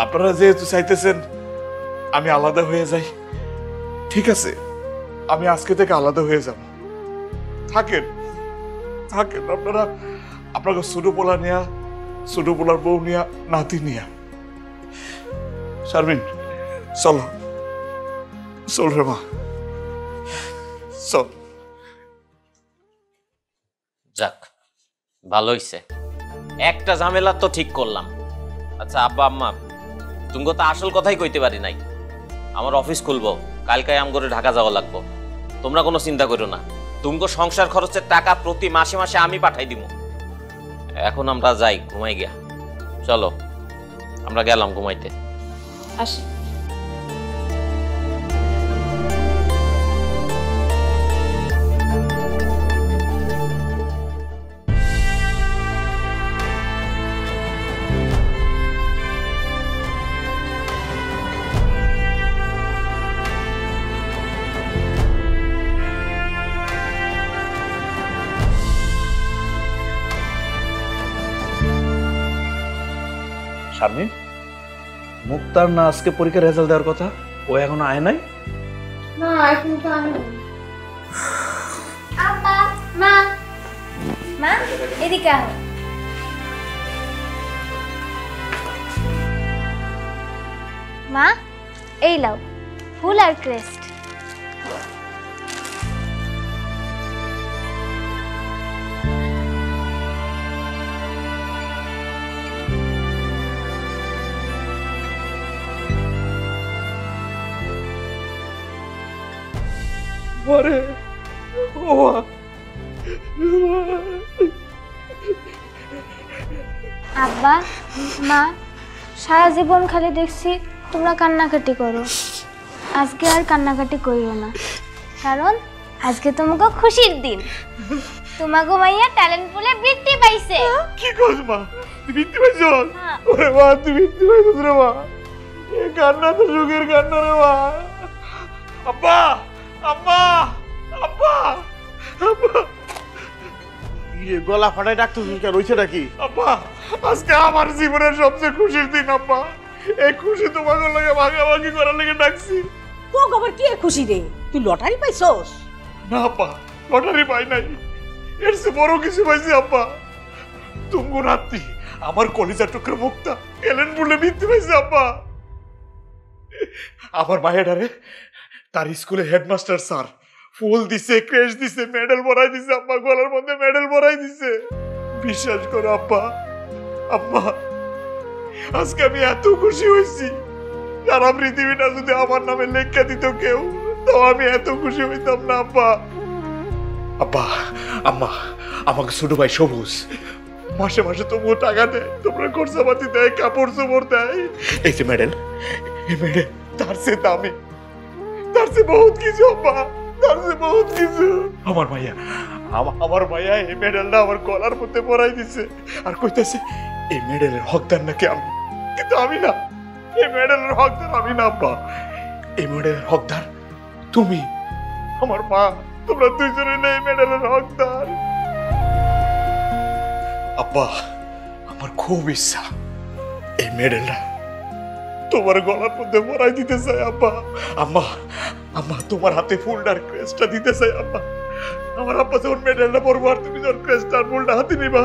আপনারা যেহেতু চাইতেছেন আমি আলাদা হয়ে যাই, ঠিক আছে, আমি আজকে থেকে আলাদা হয়ে যাব। থাকেন থাকেন আপনারা আপনাকে ছোট পোলা নিয়া, ছোট পোলার বউ নিয়া, নাতি নিয়া। শারমিন চলো, চল রে মা, চল। যাক, ভালো হইছে, একটা ঝামেলা তো ঠিক করলাম। আচ্ছা আব্বা আম্মা, তুমি তো আসল কথাই কইতে পারি নাই। আমার অফিস খুলবো, কালকে আমগরে ঢাকা যাওয়া লাগবো। তোমরা কোনো চিন্তা করো না, তুমগো সংসার খরচের টাকা প্রতি মাসে মাসে আমি পাঠাই দিব। এখন আমরা যাই ঘুমাই গিয়া। চলো আমরা গেলাম ঘুমাইতে। আসি। শারমিন, মুক্তার না আজকে পরীক্ষার রেজাল্ট দেওয়ার কথা, ও এখনো আয় নাই? না, এখন তো আমি আব্বা, মা, মা এদিকে আহ। মা এই লাও ফুল আর ক্রেস্ট। আরে ও আব্বা, মা, সারা জীবন খালি দেখছি তোমরা কান্নাকাটি করো। আজকে আর কান্নাকাটি করিও না, কারণ আজকে তোমাকে খুশির দিন। তোমাকে মাইয়া ট্যালেন্ট পুলে বৃত্তি পাইছে। কি কস মা, তুই বৃত্তি পাইছ? ওরে মা, তুই বৃত্তি পাইছিস রে মা। এই কান্না তো সুখের কান্না রে মা। আব্বা, আম্মা, আব্বা, আব্বা। ইয়ে গলা ফাটাই ডাকতেছিস কেন, রয়েছে নাকি? আব্বা, আজকে আমার জীবনের সবচেয়ে খুশির দিন আব্বা। এই খুশি তোমাকে লাগে ভাগাভাগি করার লেগে ডাকছি। তো খবর কি খুশি রে? তুই লটারি পাইছস? না আব্বা, লটারি পাই নাই, এর চেয়ে বড় কিছু পাইছি আব্বা। তুমগো নাতি আমার কলিজার টুকরো মুক্তা এলেন বলে বৃত্তি পাইছে আব্বা। আমার মায়েরারে তার স্কুলে হেডমাস্টার স্যার ফুল দিছে, ক্রেশ দিছে, মেডেল ভরাই দিছে আব্বা, গলার মধ্যে মেডেল ভরাই দিছে। বিশ্বাস করো আব্বা, আব্বা আজকে আমি এত খুশি হয়েছি, সারা পৃথিবীটা যদি আমার নামে লেখা দিত কেউ, তো আমি এত খুশি হইতাম না আব্বা। আব্বা, আম্মা, আমাকে ছোট ভাই সবুজ মাসে মাসে তবুও টাকা দেয়, তোমরা খরচাপাতি দেয়, কাপড় চোপড় দেয়। এই যে মেডেল, এই মেডেল তার চেয়ে দামি, তার চেয়ে বহুত কিছু আব্বা, তার চেয়ে বহুত কিছু। আমার ভাইয়া, আমার ভাইয়া এই মেডেলটা আমার গলার মধ্যে পরাই দিছে আর কইতেছে এই মেডেলের হকদার নাকি আমি, কিন্তু আমি না। এই মেডেলের হকদার আমি না আব্বা, এই মেডেলের হকদার তুমি, আমার মা। তোমরা দুইজনে নেই মেডেলের হকদার। আব্বা, আমার খুব ইচ্ছা এই মেডেলটা তোমার গলার মধ্যে পরাই দিতে চাই আব্বা। আম্মা, আম্মা তোমার হাতে ফুলটার ক্রেস্টটা দিতে চাই আব্বা। আমার আব্বা যখন মেডেলটা পরবো আর তুমি যখন ক্রেস্টার ফুলটা হাতে নিবা,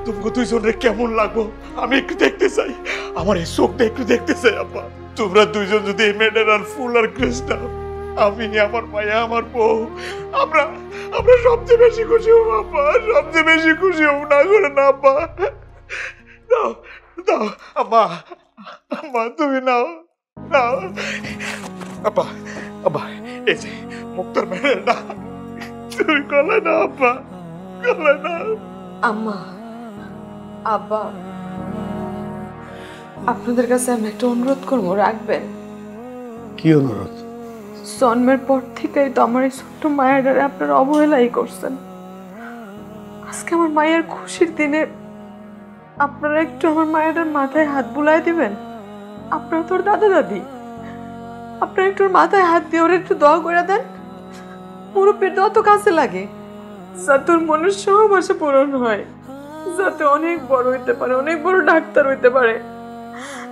তোমাকে দুইজনের কেমন লাগবো আমি একটু দেখতে চাই, আমার এই চোখটা একটু দেখতে চাই আব্বা। তোমরা দুইজন যদি এই মেডেল আর ফুল আর ক্রেস্টটা, আমি, আমার মায়া, আমার বউ, আমরা আমরা সবচেয়ে বেশি খুশি হব আব্বা, সবচেয়ে বেশি খুশি হব। না করে না আব্বা, দাও দাও আম্মা, আম্মা তুমি নাও, নাও আব্বা। আব্বা এই যে মুক্তার মেডেলটা তুমি গলায় না আব্বা, গলায় না। আম্মা, আব্বা, আপনাদের কাছে আমি একটা অনুরোধ করবো, রাখবেন? কি অনুরোধ? জন্মের পর থেকেই তো আমার এই ছোট্ট মায়েরারে আপনারা অবহেলাই করছেন। আজকে আমার মায়ের খুশির দিনে আপনারা একটু আমার মায়ের মাথায় হাত বুলাই দিবেন। আপনারা তোর দাদা দাদি, আপনারা একটু মাথায় হাত দিয়ে ওরা একটু দোয়া করে দেন। মুরব্বীর দোয়া তো কাছে লাগে, যাতে ওর মনের সব আশা পূরণ হয়, যাতে অনেক বড় হইতে পারে, অনেক বড় ডাক্তার হইতে পারে,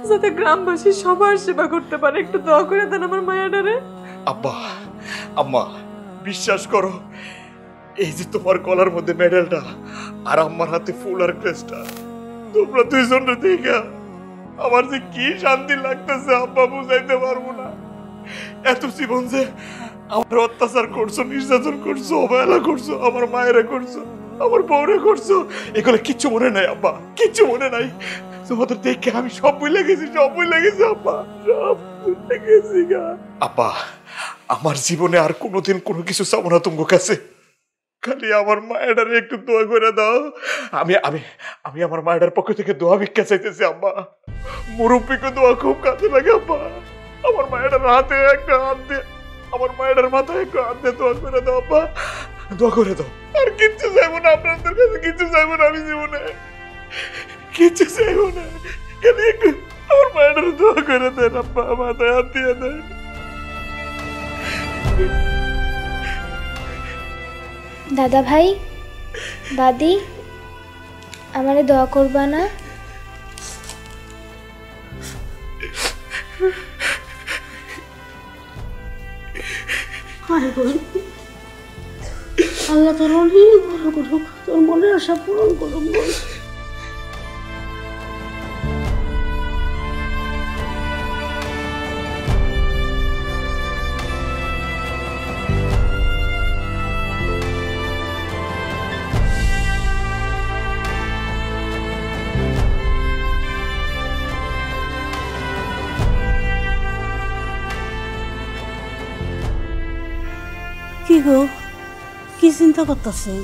যাতে গ্রামবাসী সবার সেবা করতে পারে। একটু দোয়া করে দেন আমার মায়াডারে। আব্বা, আম্মা, বিশ্বাস করো, এই যে তোমার গলার মধ্যে মেডেলটা আর আম্মার হাতে ফুল আর ক্রেস্টটা, তোমরা দুইজনের দেখা আমার যে কি শান্তি লাগতেছে আব্বা, বুঝাইতে পারবো না। এত জীবন যে আমার অত্যাচার করছো, নির্যাতন করছো, অবহেলা করছো, আমার মায়েরা করছো, আমার বউরে করছো, এগুলো কিচ্ছু মনে নাই আব্বা, কিচ্ছু মনে নাই। তোমাদের দেখে আমি সব ভুলে গেছি, সব ভুলে গেছি আব্বা, সব ভুলে গেছি গা। আব্বা, আমার জীবনে আর কোনোদিন কোনো কিছু চাবো না তোমার কাছে, খালি আমার মায়েরারে একটু দোয়া করে দাও। আমি আমি আমি আমার মায়ের পক্ষ থেকে দোয়া ভিক্ষা চাইতেছি আব্বা। মুরব্বীকে দোয়া খুব কাজে লাগে আব্বা। আমার মায়ের হাতে একটা হাত দিয়ে, আমার মায়ের মাথায় একটা হাত দিয়ে দোয়া করে দাও আব্বা, দোয়া করে দাও। আর কিচ্ছু চাইবো না আপনাদের কাছে, কিচ্ছু চাইবো না আমি জীবনে, কিচ্ছু চাইবো না, খালি একটু আমার মায়ের দোয়া করে দেন আব্বা, মাথায় হাত দিয়ে দেন। দাদা ভাই, দাদি, আমারে দোয়া করবা না? আল্লাহ তোর অনেক ভালো করুক, তোর মনের আশা পূরণ করুক। কি গো, কি চিন্তা করতেছেন?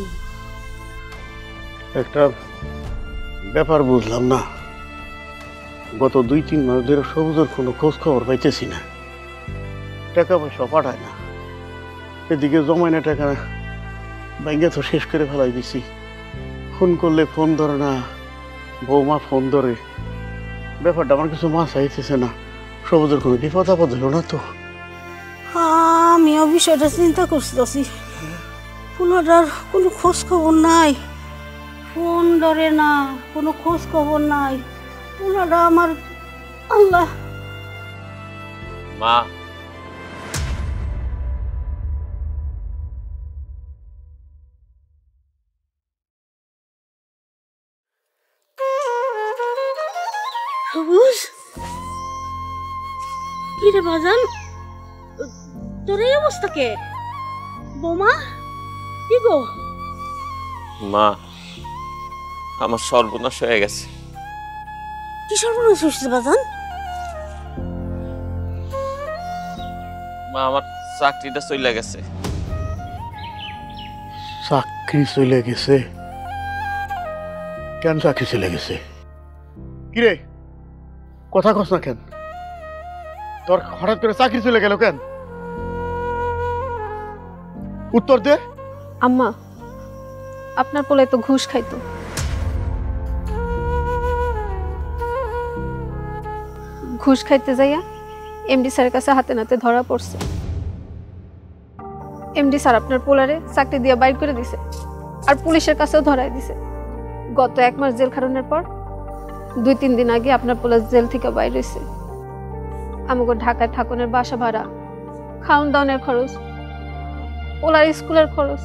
একটা ব্যাপার বুঝলাম না, গত 2-3 মাস ধরে সবুজের কোনো খোঁজ খবর পাইতেছি না, টাকা পয়সা পাঠায় না, এদিকে জমায় না টাকা, ব্যাংকে তো শেষ করে ফেলাই দিছি, ফোন করলে ফোন ধরে না, বৌমা ফোন ধরে, ব্যাপারটা আমার কিছু মাথা আইতেছে না। সবুজের কোনো বিপদ আপদ হলো না তো? আমিও বিষয়টা চিন্তা করতেছি, পুনরার কোনো খোঁজ খবর নাই, ফোন ধরে না, কোনো খোঁজ খবর নাই, পুনরা আমার আল্লাহ। মা, সবুজ, কি রে বাজান, তোর এই অবস্থা কে? বোমা, কি গো? মা, আমার সর্বনাশ হয়ে গেছে। কি সর্বনাশ হচ্ছে বাজান? মা, আমার চাকরিটা চলে গেছে। চাকরি চলে গেছে? কেন চাকরি চলে গেছে? কিরে, কথা কস না কেন? তোর হঠাৎ করে চাকরি চলে গেল কেন? উত্তর দে। আম্মা, আপনার পোলে তো ঘুষ খাইতো, ঘুষ খাইতে যাইয়া এমডি স্যারের কাছে হাতে নাতে ধরা পড়ছে। এমডি স্যার আপনার পোলারে চাকরি দিয়ে বাইর করে দিছে, আর পুলিশের কাছেও ধরাই দিছে। গত 1 মাস জেল খাটানোর পর 2-3 দিন আগে আপনার পোলা জেল থেকে বাইর হয়েছে। আমাকে ঢাকায় থাকুনের বাসা ভাড়া, খাওয়ান দাওয়ানের খরচ, পোলার স্কুলের খরচ,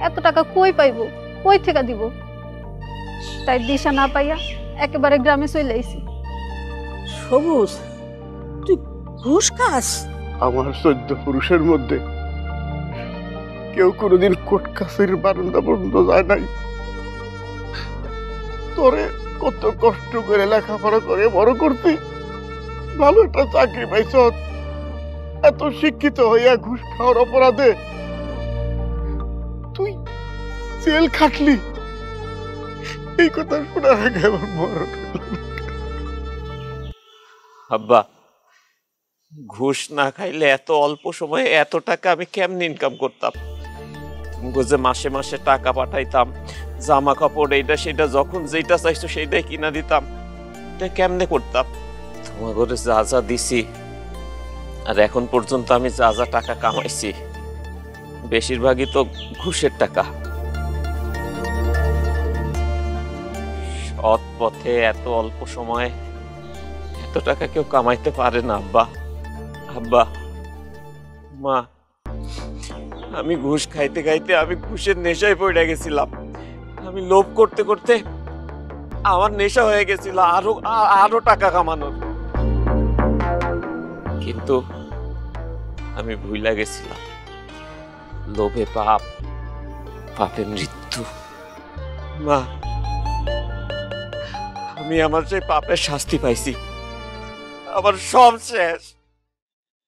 এত টাকা কই পাইব, কই থেকে দিব? তাই দিশা না পাইয়া একেবারে গ্রামে চলে আইছি। সবুজ, তুই ঘুষ খাস? আমার 14 পুরুষের মধ্যে কেউ কোনোদিন কোর্ট কাছারির বারান্দা পর্যন্ত যায় নাই। তোরে কত কষ্ট করে লেখাপড়া করে বড় করতে, ভালো একটা চাকরি পাইছ, এত শিক্ষিত হইয়া ঘুষ খাওয়ার অপরাধে তুই জেল খাটলি। এই কথা শোনার আগে আমার মরণ হলো। আব্বা, ঘুষ না খাইলে এত অল্প সময়ে এত টাকা আমি কেমনে ইনকাম করতাম? তুমি যে মাসে মাসে টাকা পাঠাইতাম, জামা কাপড় এইটা সেটা যখন যেটা চাইছো সেইটাই কিনা দিতাম, এটা কেমনে করতাম? তোমার ঘরে যা যা দিছি আর এখন পর্যন্ত আমি যা যা টাকা কামাইছি বেশিরভাগই তো ঘুষের টাকা। সৎ পথে এত অল্প সময়ে এত টাকা কেউ কামাইতে পারে না আব্বা। আব্বা, মা, আমি ঘুষ খাইতে খাইতে আমি ঘুষের নেশায় পড়ে গেছিলাম। আমি লোভ করতে করতে আমার নেশা হয়ে গেছিল আরো টাকা কামানোর। কিন্তু আমি ভুইলা গেছিলাম লোভে পাপ, পাপে মৃত্যু। মা, আমি আমার সেই পাপের শাস্তি পাইছি, আমার সব শেষ।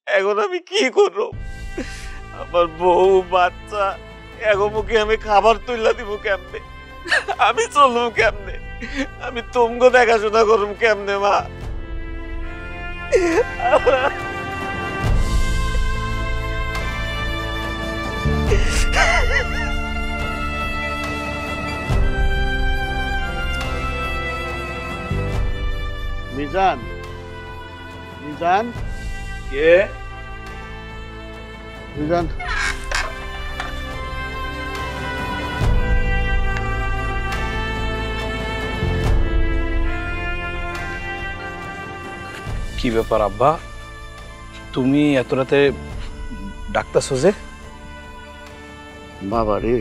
এখন আমি কি করব? আমার বউ বাচ্চা এগোমুখে আমি খাবার তুইলা দিব কেমনে? আমি চলবো কেমনে? আমি তুমগো দেখাশোনা করুম কেমনে? মা, মিজান, মিজান, কে? মিজান, কি ব্যাপার আব্বা, তুমি এত রাতে ডাকতেছো যে? বাবা রে,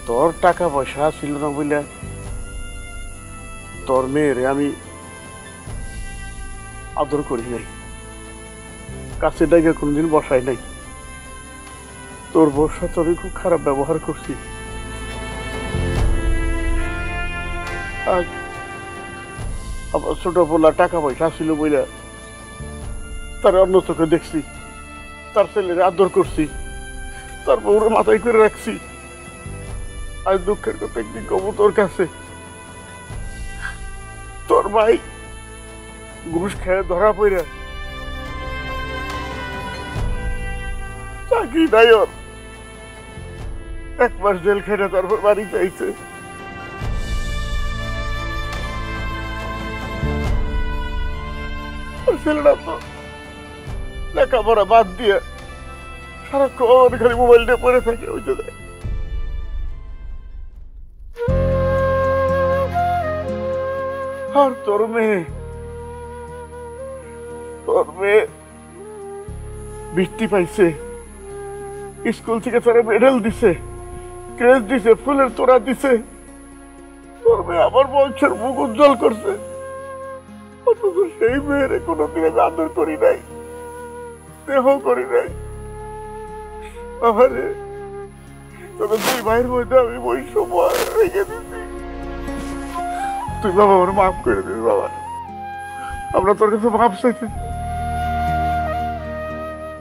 তোর টাকা পয়সা ছিল না বলে তোর মেয়েরে আমি আদর করি নাই, কাছে ডাইকে কোনদিন বসাই নাই। তোর বউর সাথে আমি খুব খারাপ ব্যবহার করছি। আজ আমার ছোট পোলা টাকা পয়সা ছিল বলে তার অন্য চোখে দেখছি, তার ছেলের আদর করছি, তার বউরে মাথায় করে রাখছি। আজ দুঃখের কথা একদিন কব তোর কাছে, তোর ভাই ঘুষ খেয়ে ধরা পড়ে চাকরি নাই ওর, 1 মাস জেল খেটে তারপর বাড়ি চাইছে। ছেলেটা তো লেখাপড়া বাদ দিয়ে সারাক্ষণ খালি মোবাইল নিয়ে পড়ে থাকে। ওই জন্য আর তোর মেয়ে বৃত্তি পাইছে, স্কুল থেকে তারা মেডেল দিছে, ক্রেজ দিছে, ফুলের তোড়া দিছে। তোর মেয়ে আমার বংশের মুখ উজ্জ্বল করছে, অথচ সেই মেয়েরে কোনোদিন আমি আদর করি নাই, স্নেহ করি নাই। আমারে তোদের 2 ভাইয়ের মধ্যে আমি বৈষম্য রেখে দিছি। তুই বাবা আমার মাফ করে দিস বাবা, আমরা তোর কাছে মাফ চাইছি।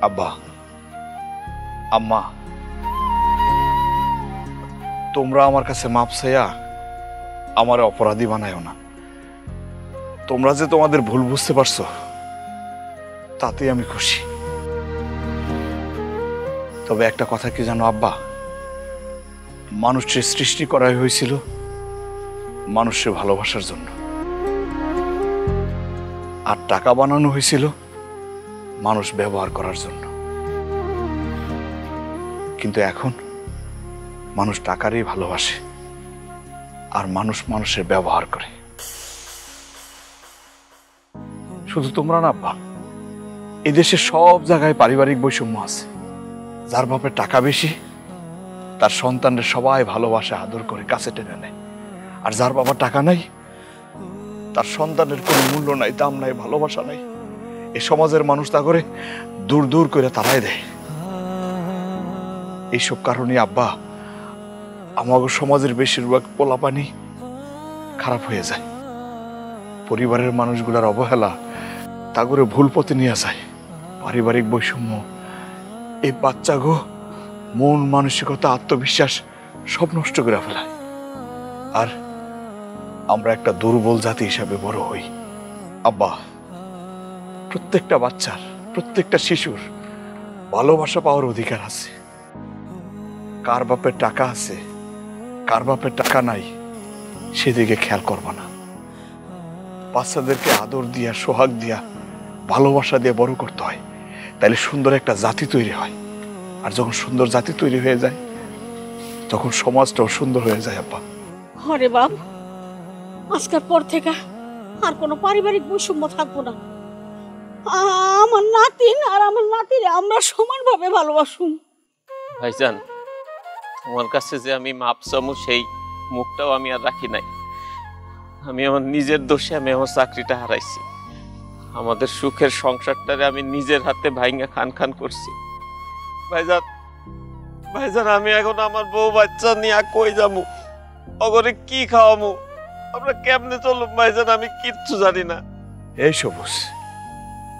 আব্বা, আম্মা, তোমরা আমার কাছে মাপ চাইয়া আমার অপরাধী বানায়ও না। তোমরা যে তোমাদের ভুল বুঝতে পারছো তাতেই আমি খুশি। তবে একটা কথা কি জানো আব্বা, মানুষের সৃষ্টি করাই হয়েছিল মানুষের ভালোবাসার জন্য, আর টাকা বানানো হয়েছিল মানুষ ব্যবহার করার জন্য। কিন্তু এখন মানুষ টাকারই ভালোবাসে আর মানুষ মানুষের ব্যবহার করে। শুধু তোমরা না আব্বা, এদেশে সব জায়গায় পারিবারিক বৈষম্য আছে। যার বাপের টাকা বেশি তার সন্তানদের সবাই ভালোবাসে, আদর করে, কাছে টেনে নেয়। আর যার বাবার টাকা নাই তার সন্তানের কোনো মূল্য নাই, দাম নাই, ভালোবাসা নাই। এ সমাজের মানুষ তা করে দূর দূর করে তাড়াই দেয়। এইসব কারণে আব্বা আমাদের সমাজের বেশিরভাগ পোলাপানি খারাপ হয়ে যায়। পরিবারের মানুষগুলার অবহেলা তা করে ভুল পথে নিয়ে যায়। পারিবারিক বৈষম্য এই বাচ্চাগো মন, মানসিকতা, আত্মবিশ্বাস সব নষ্ট করে ফেলায়। আর আমরা একটা দুর্বল জাতি হিসাবে বড় হই। আব্বা, প্রত্যেকটা বাচ্চার, প্রত্যেকটা শিশুর ভালোবাসা পাওয়ার অধিকার আছে। কার বাপের টাকা আছে, কার বাপের টাকা নাই, সেদিকে খেয়াল করবা না। বাচ্চাদেরকে আদর দিয়া, সোহাগ দিয়া, ভালোবাসা দিয়ে বড় করতে হয়, তাহলে সুন্দর একটা জাতি তৈরি হয়। আর যখন সুন্দর জাতি তৈরি হয়ে যায়, তখন সমাজটাও সুন্দর হয়ে যায়। আব্বা, হরে বাপ, আজকের পর থেকে আর কোনো পারিবারিক বৈষম্য থাকবো না। আমার নাতিন আর আমার নাতিরে আমরা সমানভাবে ভালোবাসুম। ভাইজান, তোমার কাছে যে আমি মাপ চামু, সেই মুখটাও আমি আর রাখি নাই। আমি আমার নিজের দোষে আমি আমার চাকরিটা হারাইছি। আমাদের সুখের সংসারটারে আমি নিজের হাতে ভাইঙ্গা খান খান করছি। ভাইজান, ভাইজান, আমি এখন আমার বউ বাচ্চা নিয়ে কই যাবো? অগরে কি খাওয়ামু? আমরা কেমনে চলুম ভাইজান? আমি কিচ্ছু জানি না। এই সবুজ,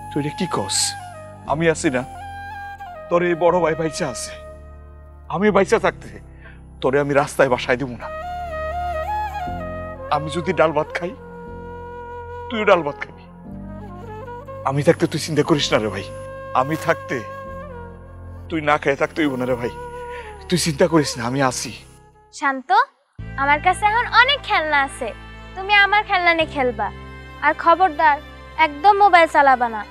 তুই রে কি কস? আমি আছি না, তোর এই বড় ভাই বাইচা আছে। আমি বাইচা থাকতে তোরে আমি রাস্তায় বাসায় দিব না। আমি যদি ডাল ভাত খাই, তুইও ডাল ভাত খাবি। আমি থাকতে তুই চিন্তা করিস না রে ভাই। আমি থাকতে তুই না খেয়ে থাকতে হইব না রে ভাই। তুই চিন্তা করিস না, আমি আছি। শান্ত, আমার কাছে এখন অনেক খেলনা আছে, তুমি আমার খেলনা নিয়ে খেলবা। আর খবরদার, একদম মোবাইল চালাবা না।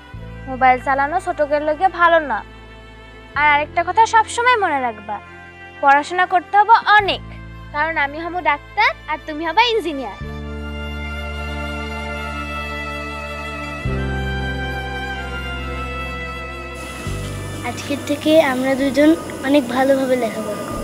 মোবাইল চালানো ছোটদের লোকে ভালো না। আর আরেকটা কথা সবসময় মনে রাখবা, পড়াশোনা করতে হবে অনেক, কারণ আমি হব ডাক্তার আর তুমি হবে ইঞ্জিনিয়ার। আজকের থেকে আমরা দুজন অনেক ভালোভাবে লেখাপড়া করব।